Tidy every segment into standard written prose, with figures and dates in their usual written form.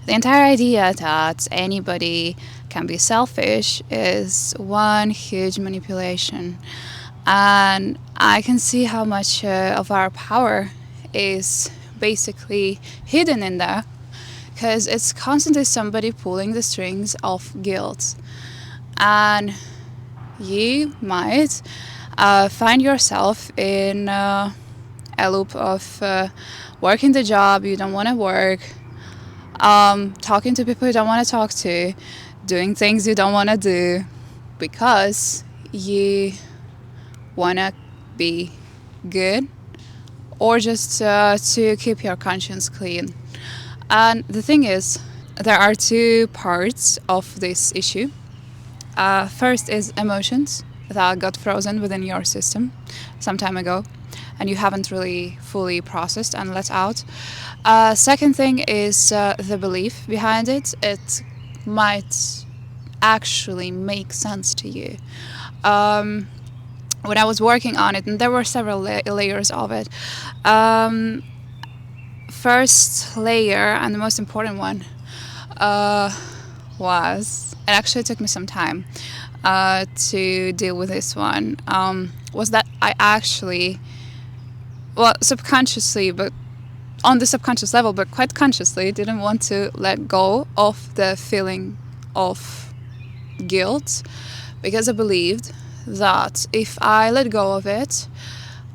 The entire idea that anybody can be selfish is one huge manipulation. And I can see how much of our power is basically hidden in there, because it's constantly somebody pulling the strings of guilt. And you might find yourself in a loop of working the job you don't want to work, talking to people you don't want to talk to, doing things you don't want to do because you want to be good, or just to keep your conscience clean. And the thing is, there are two parts of this issue. First is emotions that got frozen within your system some time ago, and you haven't really fully processed and let out. Second thing is the belief behind it. It might actually make sense to you. When I was working on it, and there were several layers of it. First layer, and the most important one, was, it actually took me some time to deal with this one, was that I actually, well, subconsciously, but on the subconscious level, but quite consciously, didn't want to let go of the feeling of guilt, because I believed that if I let go of it,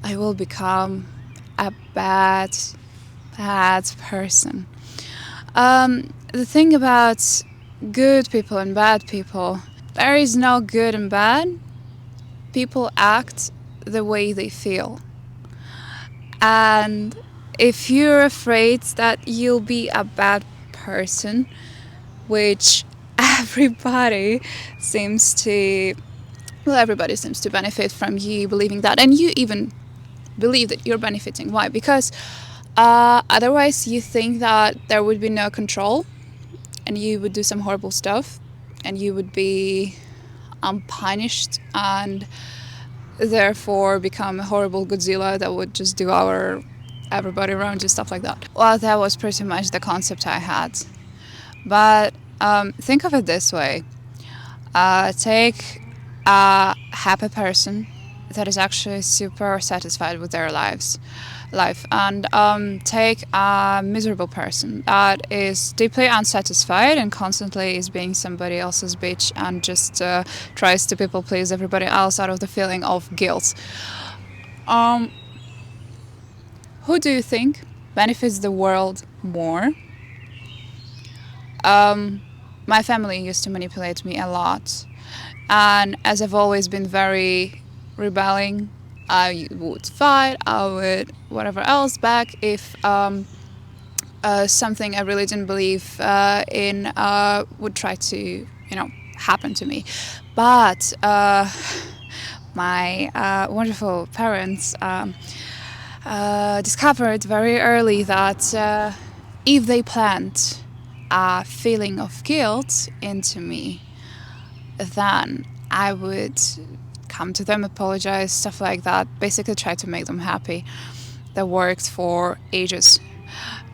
I will become a bad person. The thing about good people and bad people, there is no good and bad. People act the way they feel. And if you're afraid that you'll be a bad person, which everybody seems to benefit from you believing that, and you even believe that you're benefiting. Why? Because otherwise you think that there would be no control, and you would do some horrible stuff, and you would be unpunished, and therefore become a horrible Godzilla that would just devour everybody around you, stuff like that. Well, that was pretty much the concept I had. But think of it this way. Take a happy person that is actually super satisfied with their life, and take a miserable person that is deeply unsatisfied and constantly is being somebody else's bitch and just tries to people please everybody else out of the feeling of guilt. Who do you think benefits the world more? My family used to manipulate me a lot, and as I've always been very rebelling, I would fight, I would whatever else back if something I really didn't believe in would try to, happen to me. But my wonderful parents discovered very early that if they plant a feeling of guilt into me, then I would come to them, apologize, stuff like that, basically try to make them happy. That worked for ages.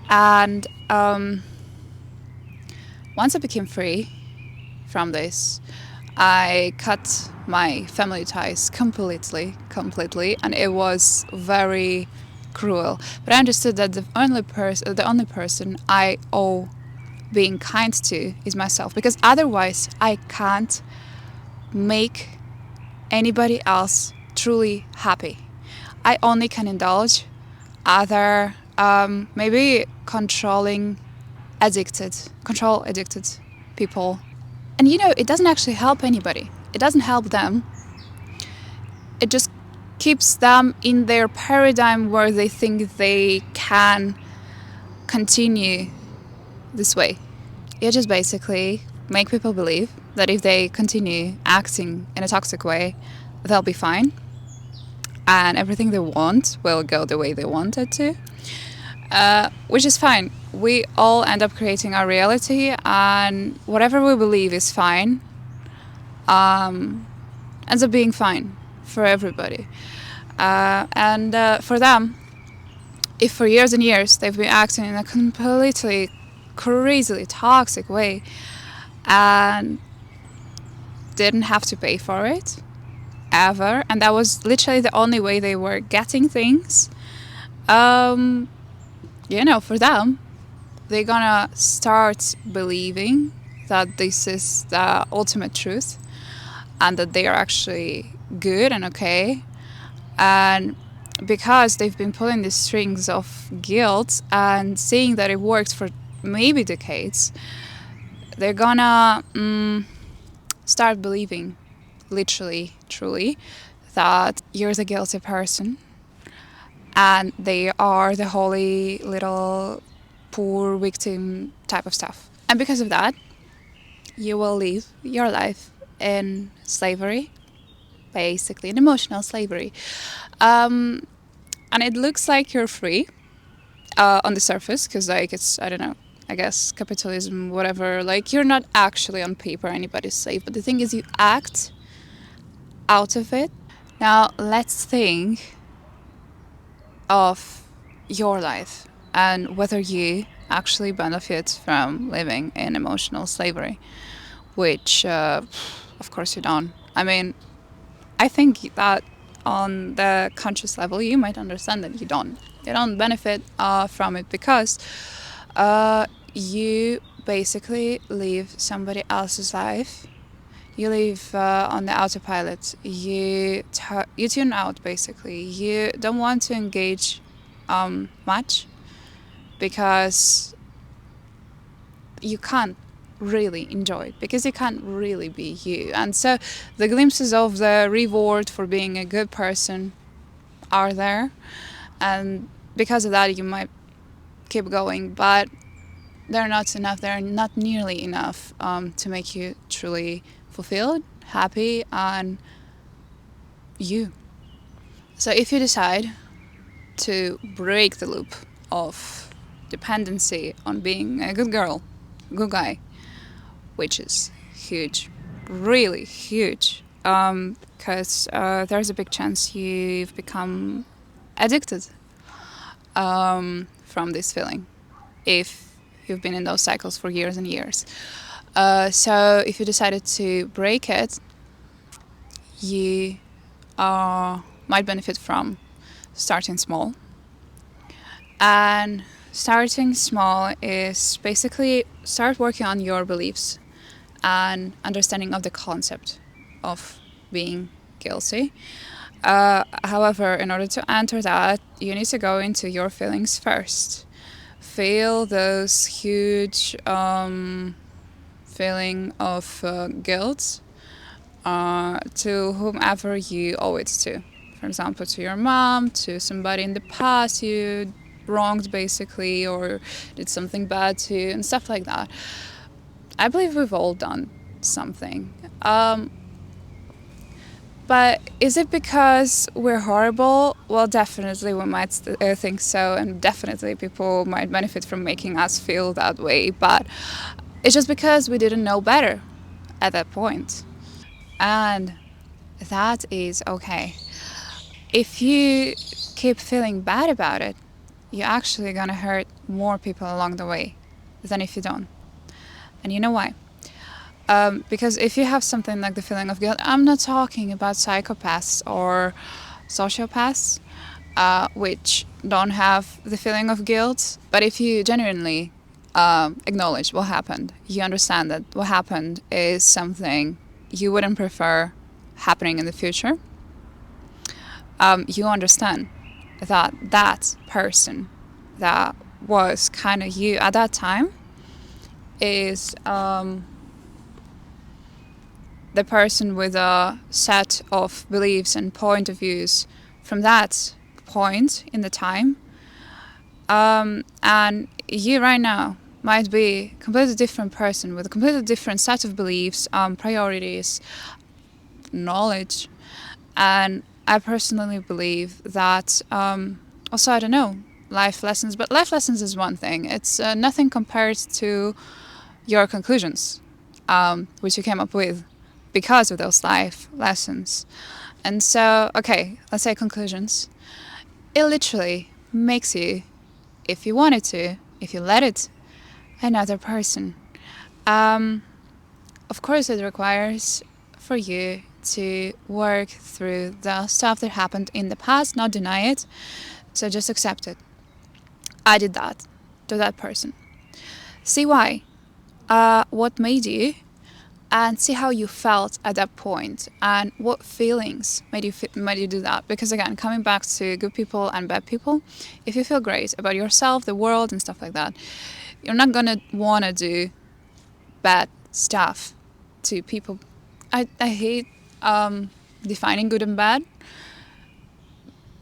And once I became free from this, I cut my family ties completely, and it was very cruel. But I understood that the only person I owe being kind to is myself, because otherwise I can't make anybody else truly happy. I only can indulge other maybe control addicted people. And it doesn't actually help anybody. It doesn't help them. It just keeps them in their paradigm where they think they can continue this way. You just basically make people believe that if they continue acting in a toxic way, they'll be fine, and everything they want will go the way they want it to, which is fine. We all end up creating our reality, and whatever we believe is fine ends up being fine for everybody. And for them, if for years and years they've been acting in a completely crazily toxic way and didn't have to pay for it ever. And that was literally the only way they were getting things. Um, for them, they're gonna start believing that this is the ultimate truth and that they are actually good and okay. And because they've been pulling these strings of guilt and seeing that it worked for maybe decades, they're gonna start believing, literally, truly, that you're the guilty person and they are the holy little poor victim type of stuff. And because of that, you will live your life in slavery, basically, in emotional slavery. And it looks like you're free on the surface because, like, it's, I don't know, I guess capitalism, whatever. Like, you're not actually on paper anybody's slave. But the thing is, you act out of it. Now, let's think of your life and whether you actually benefit from living in emotional slavery, which, of course, you don't. I mean, I think that on the conscious level, you might understand that you don't. You don't benefit from it because you basically live somebody else's life. You live on the autopilot. You tune out, basically. You don't want to engage much because you can't really enjoy it, because you can't really be you. And so the glimpses of the reward for being a good person are there. And because of that, you might keep going. But they're not enough. They're not nearly enough to make you truly fulfilled, happy, and you. So if you decide to break the loop of dependency on being a good girl, good guy, which is huge, really huge, because there's a big chance you've become addicted from this feeling if you've been in those cycles for years and years. So if you decided to break it, you might benefit from starting small. And starting small is basically start working on your beliefs and understanding of the concept of being guilty. However, in order to enter that, you need to go into your feelings first. Feel those huge feeling of guilt to whomever you owe it to. For example, to your mom, to somebody in the past you wronged, basically, or did something bad to, and stuff like that. I believe we've all done something. But is it because we're horrible? Well, definitely we might think so, and definitely people might benefit from making us feel that way. But it's just because we didn't know better at that point. And that is okay. If you keep feeling bad about it, you're actually gonna hurt more people along the way than if you don't. And you know why? Because if you have something like the feeling of guilt, I'm not talking about psychopaths or sociopaths, which don't have the feeling of guilt. But if you genuinely acknowledge what happened, you understand that what happened is something you wouldn't prefer happening in the future. You understand that that person that was kind of you at that time is the person with a set of beliefs and point of views from that point in the time. And you right now might be a completely different person with a completely different set of beliefs, priorities, knowledge. And I personally believe that, also, I don't know, life lessons, but life lessons is one thing. It's nothing compared to your conclusions, which you came up with because of those life lessons. And so, okay, let's say conclusions. It literally makes you, if you wanted to, if you let it, another person. Um, of course, it requires for you to work through the stuff that happened in the past, not deny it, so just accept it. I did that to that person. See why, what made you, and see how you felt at that point and what feelings made you do that. Because again, coming back to good people and bad people, if you feel great about yourself, the world, and stuff like that, you're not gonna want to do bad stuff to people. I hate defining good and bad,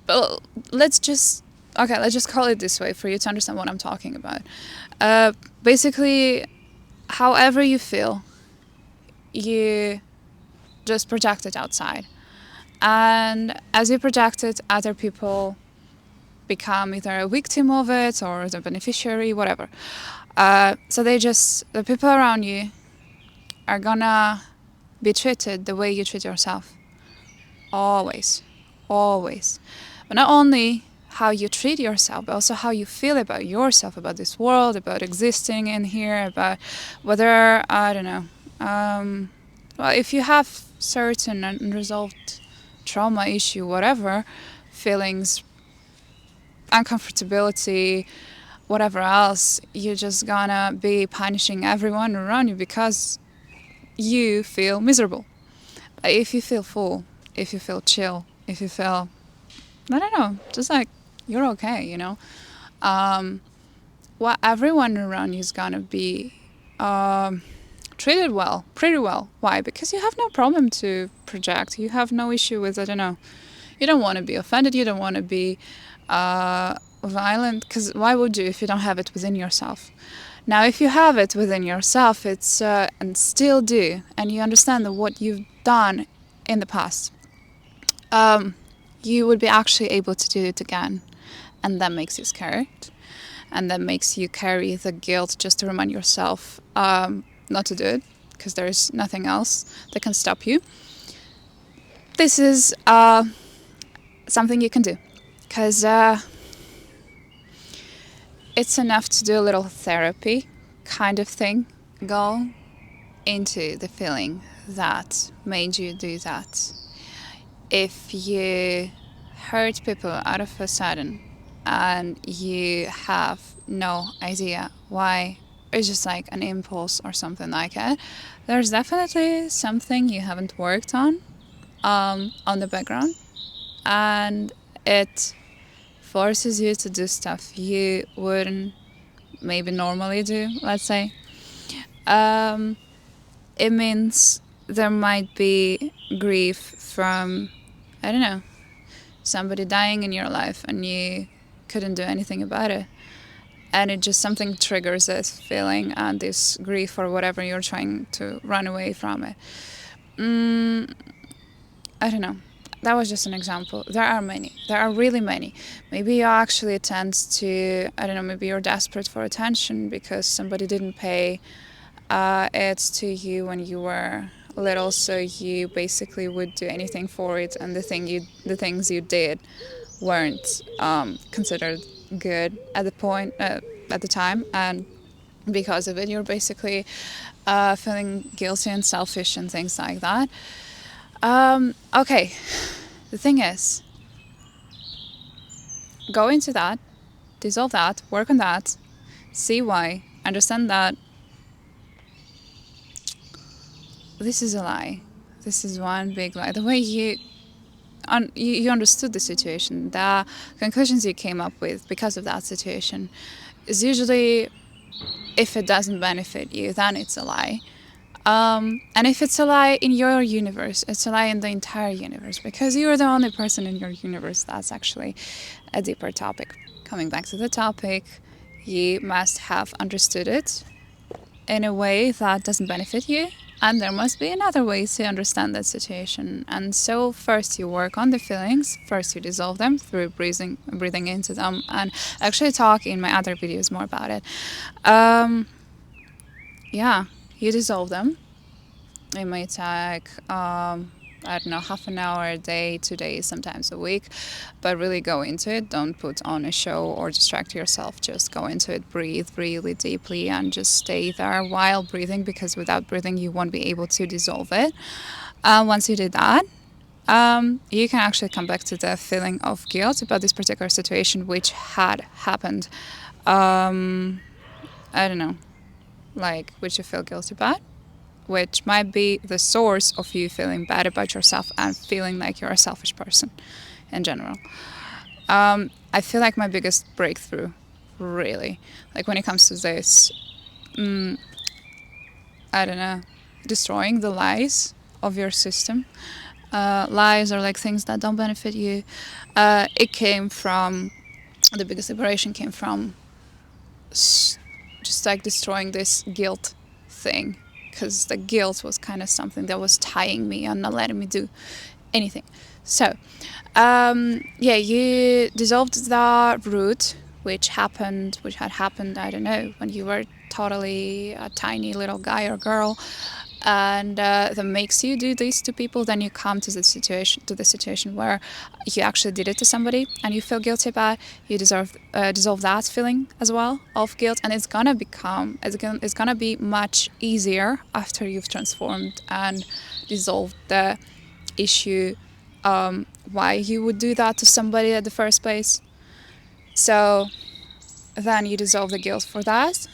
but let's just call it this way for you to understand what I'm talking about. Basically, however you feel, you just project it outside. And as you project it, other people become either a victim of it or the beneficiary, whatever. So the people around you are gonna be treated the way you treat yourself. Always. Always. But not only how you treat yourself, but also how you feel about yourself, about this world, about existing in here, about whether, I don't know, well, if you have certain unresolved trauma issue, whatever, feelings, uncomfortability, whatever else, you're just gonna be punishing everyone around you because you feel miserable. But if you feel full, if you feel chill, if you feel, I don't know, just like you're okay, you know, well, everyone around you is gonna be treated well, pretty well. Why? Because you have no problem to project. You have no issue with, I don't know, you don't want to be offended, you don't want to be violent, because why would you if you don't have it within yourself? Now, if you have it within yourself, it's and still do, and you understand that what you've done in the past, you would be actually able to do it again, and that makes you scared, and that makes you carry the guilt just to remind yourself not to do it, because there's nothing else that can stop you. This is something you can do, because it's enough to do a little therapy kind of thing. Go into the feeling that made you do that. If you hurt people out of a sudden and you have no idea why, it's just like an impulse or something like it, there's definitely something you haven't worked on the background, and it forces you to do stuff you wouldn't maybe normally do, let's say. It means there might be grief from, I don't know, somebody dying in your life and you couldn't do anything about it. And it just something triggers this feeling and this grief or whatever you're trying to run away from it. I don't know. That was just an example. There are many. There are really many. Maybe you actually tend to, I don't know, maybe you're desperate for attention because somebody didn't pay it to you when you were little, so you basically would do anything for it, and the things you did weren't considered good at the time, and because of it, you're basically feeling guilty and selfish and things like that. Okay, the thing is, go into that, dissolve that, work on that, see why, understand that this is a lie. This is one big lie. The way you understood the situation, the conclusions you came up with because of that situation, is usually, if it doesn't benefit you, then it's a lie. And if it's a lie in your universe, it's a lie in the entire universe, because you're the only person in your universe. That's actually a deeper topic. Coming back to the topic, you must have understood it in a way that doesn't benefit you, and there must be another way to understand that situation. And so first you work on the feelings, first you dissolve them through breathing into them, and actually talk in my other videos more about it. Yeah, you dissolve them. It may take I don't know, half an hour a day, 2 days, sometimes a week, but really go into it. Don't put on a show or distract yourself. Just go into it, breathe really deeply, and just stay there while breathing, because without breathing, you won't be able to dissolve it. Once you do that, you can actually come back to the feeling of guilt about this particular situation which had happened. Um, I don't know, like which you feel guilty about, which might be the source of you feeling bad about yourself and feeling like you're a selfish person in general. I feel like my biggest breakthrough, really, like when it comes to this, I don't know, destroying the lies of your system. Lies are like things that don't benefit you. It came from, the biggest liberation came from just like destroying this guilt thing, because the guilt was kind of something that was tying me and not letting me do anything. So, yeah, you dissolved the root, which had happened, I don't know, when you were totally a tiny little guy or girl, and that makes you do this to people. Then you come to the situation where you actually did it to somebody and you feel guilty about it. You dissolve that feeling as well of guilt, and it's gonna be much easier after you've transformed and dissolved the issue, why you would do that to somebody at the first place. So then you dissolve the guilt for that,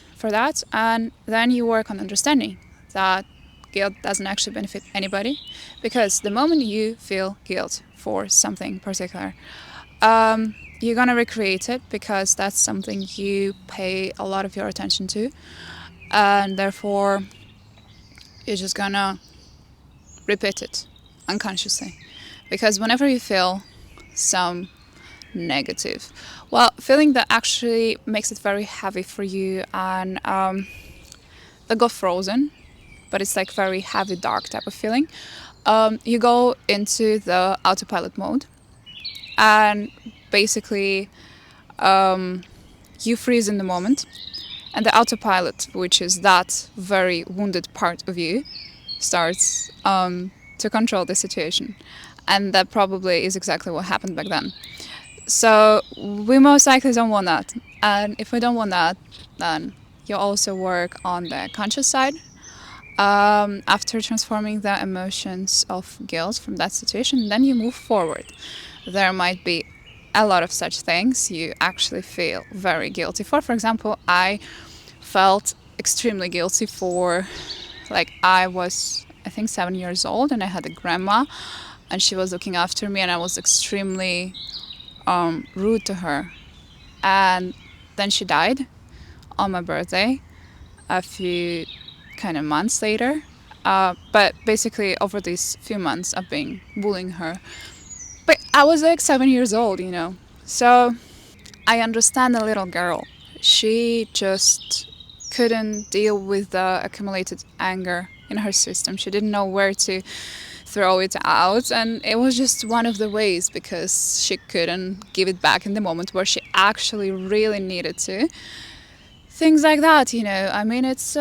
and then you work on understanding that guilt doesn't actually benefit anybody, because the moment you feel guilt for something particular, you're gonna recreate it, because that's something you pay a lot of your attention to, and therefore you're just gonna repeat it unconsciously. Because whenever you feel some negative, well, feeling that actually makes it very heavy for you, and that got frozen, but it's like very heavy, dark type of feeling. You go into the autopilot mode, and basically you freeze in the moment, and the autopilot, which is that very wounded part of you, starts to control the situation. And that probably is exactly what happened back then. So we most likely don't want that. And if we don't want that, then you also work on the conscious side. After transforming the emotions of guilt from that situation, then you move forward. There might be a lot of such things you actually feel very guilty for. For example, I felt extremely guilty for, like, I was, I think, 7 years old, and I had a grandma, and she was looking after me, and I was extremely rude to her. And then she died on my birthday a few kind of months later. But basically, over these few months, I've been bullying her. But I was like 7 years old, you know. So I understand the little girl. She just couldn't deal with the accumulated anger in her system. She didn't know where to throw it out, and it was just one of the ways, because she couldn't give it back in the moment where she actually really needed to. Things like that, you know. I mean, it's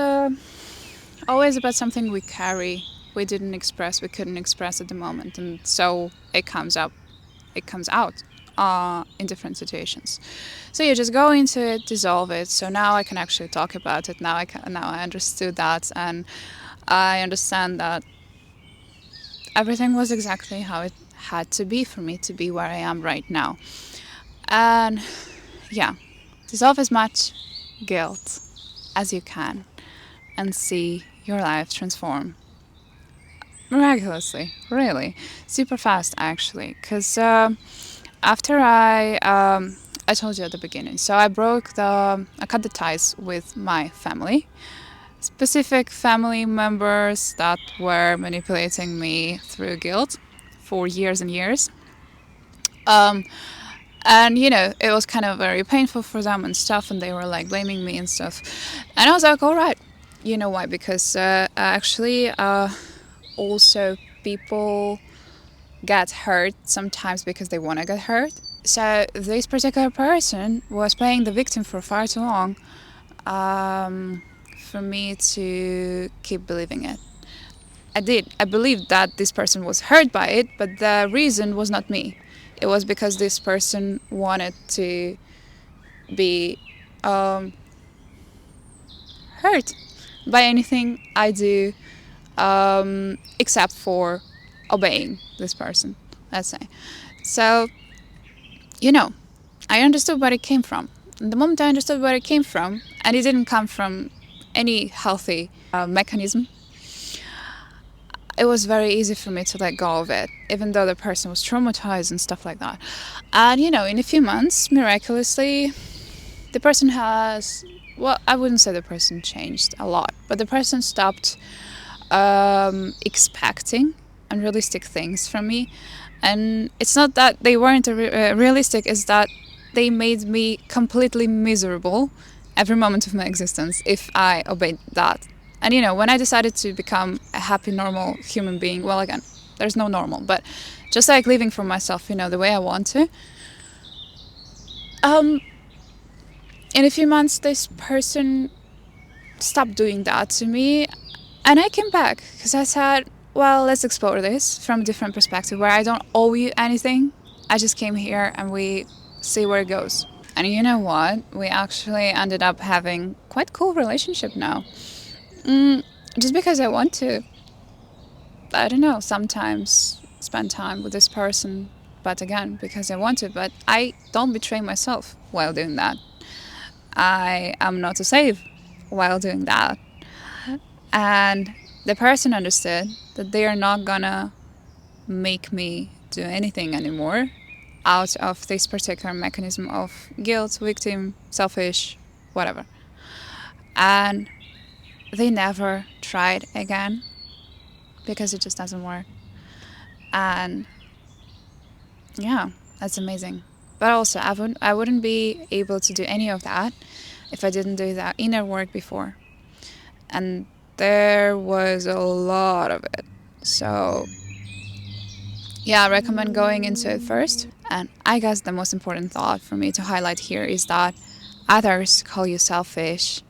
always about something we carry, we didn't express, we couldn't express at the moment, and so it comes out in different situations. So you just go into it, dissolve it. So now I can actually talk about it. Now I understood that, and I understand that everything was exactly how it had to be for me to be where I am right now. And yeah, dissolve as much guilt as you can and see your life transform miraculously, really, super fast actually. Because after I told you at the beginning, so I cut the ties with my family, specific family members that were manipulating me through guilt for years and years. And you know, it was kind of very painful for them and stuff, and they were like blaming me and stuff. And I was like, all right, you know why? Because actually, also people get hurt sometimes because they want to get hurt. So this particular person was playing the victim for far too long, for me to keep believing it. I did. I believed that this person was hurt by it, but the reason was not me. It was because this person wanted to be um, hurt by anything I do, except for obeying this person, let's say. So, you know, I understood where it came from. And the moment I understood where it came from, and it didn't come from any healthy mechanism, it was very easy for me to let go of it, even though the person was traumatized and stuff like that. And, in a few months, miraculously, the person has, well, I wouldn't say the person changed a lot, but the person stopped expecting unrealistic things from me. And it's not that they weren't realistic, it's that they made me completely miserable every moment of my existence if I obeyed that. And when I decided to become a happy, normal human being, well, again, there's no normal, but just like living for myself, the way I want to. In a few months, this person stopped doing that to me, and I came back because I said, well, let's explore this from a different perspective where I don't owe you anything. I just came here and we see where it goes. And you know what? We actually ended up having quite cool relationship now. Just because I want to, I don't know, sometimes spend time with this person, but again, because I want to, but I don't betray myself while doing that. I am not a slave while doing that. And the person understood that they are not gonna make me do anything anymore out of this particular mechanism of guilt, victim, selfish, whatever. And they never tried again because it just doesn't work. And yeah, that's amazing. But also, I wouldn't be able to do any of that if I didn't do that inner work before. And there was a lot of it. So yeah, I recommend going into it first. And I guess the most important thought for me to highlight here is that others call you selfish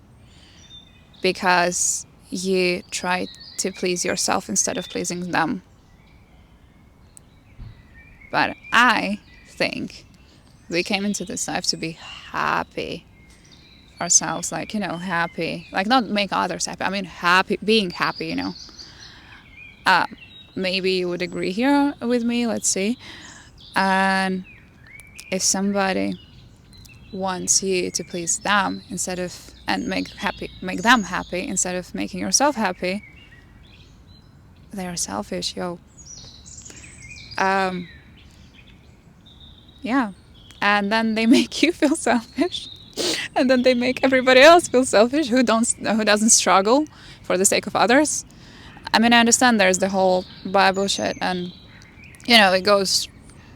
because you try to please yourself instead of pleasing them. But I think we came into this life to be happy ourselves, happy, not make others happy. I mean, happy, being happy, Maybe you would agree here with me, let's see. And if somebody wants you to please them and make them happy instead of making yourself happy, they are selfish, yo. Yeah. And then they make you feel selfish. And then they make everybody else feel selfish who doesn't struggle for the sake of others. I mean, I understand there's the whole Bible shit, and it goes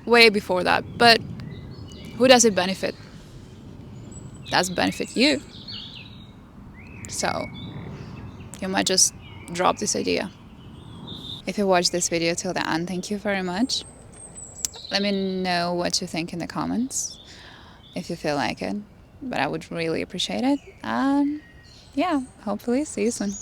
way before that. But who does it benefit? It does benefit you. So you might just drop this idea. If you watched this video till the end, thank you very much. Let me know what you think in the comments if you feel like it. But I would really appreciate it. And yeah, hopefully see you soon.